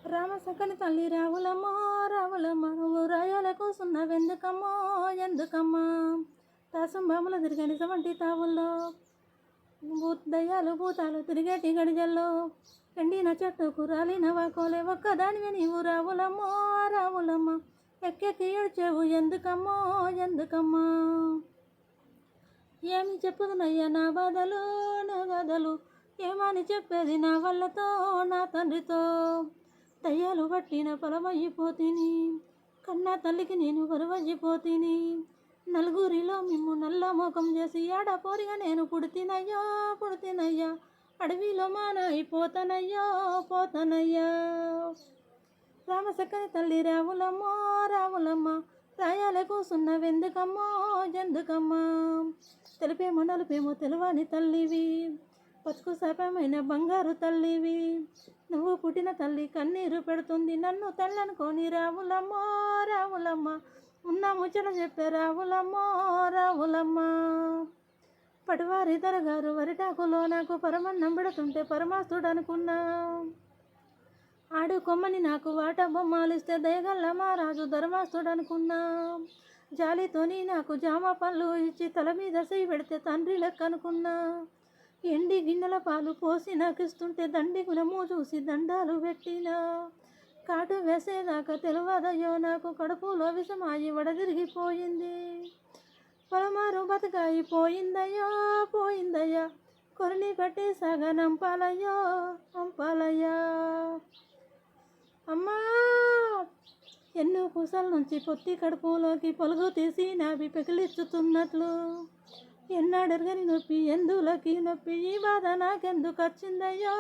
రామసక్కని తల్లి రావులమ్మో రావులమ్మ నువ్వు రాయాలకు సున్నవెందుకమ్మో ఎందుకమ్మా తాసుంబాములు తిరిగని వంటి తావుల్లో దయ్యాలు భూతాలు తిరిగేటి గడిజల్లో ఎండిన చెట్టుకు రాలిన వాకోలే ఒక్కదానివి నీవు రావులమ్మో రావులమ్మ ఎక్కెక్కి ఏడ్చేవు ఎందుకమ్మో ఎందుకమ్మా ఏమి చెప్పుదునయ్యా నా బాధలు నా గాథలు ఏమని చెప్పేది నా వల్లతో నా తండ్రితో దయ్యాలు పట్టిన పొలమయ్యిపోతిని కన్నా తల్లికి నేను బరువయ్యిపోతిని నలుగురిలో మిమ్ము నల్ల మోకం చేసి ఆడపోరిగా నేను పుడితినయ్యా అడవిలో మానైపోతానయ్యో పోతానయ్యా రామసక్కని తల్లి రావులమ్మో రావులమ్మ రాయాలే కూసున్నవెందుకమ్మో ఎందుకమ్మా తెలిపేమో నలిపేమో తెలువని తల్లివి పసుకు శాపమైన బంగారు తల్లివి నువ్వు పుట్టిన తల్లి కన్నీరు పెడుతుంది నన్ను తల్లనుకోని రావులమ్మో రావులమ్మ ఉన్న ముచ్చట చెప్పే రావులమ్మో రావులమ్మ పటివారి దొరగారు వరిటాకులో నాకు పరమన్నం పెడుతుంటే పరమాస్తుడు అనుకున్నా ఆడు కొమ్మని నాకు వాట బొమ్మాలిస్తే దయగల్ల మహారాజు ధర్మాస్తుడు అనుకున్నా జాలితోని నాకు జామ పళ్ళు ఇచ్చి తల మీద చేయి పెడితే తండ్రి లెక్క అనుకున్నా ఎండి గిన్నెల పాలు పోసి నాకు ఇస్తుంటే దండి గుణము చూసి దండాలు పెట్టినా కాటు వేసేదాకా తెలియదయ్యో నాకు కడుపులో విషమాయి వడదిరిగిపోయింది పొలమారు బతకాయి పోయిందయ్యా కొరిని పెట్టి సగనంపాలయ్యో అంపాలయ్యా అమ్మా ఎన్నో పూసల నుంచి పొత్తి కడుపులోకి పొలుగు తీసి నావి పెకిలిచ్చుతున్నట్లు ఎన్నాడెరగని నొప్పి ఎందులకి నొప్పి ఈ బాధ నాకెందుకు వచ్చిందయ్యో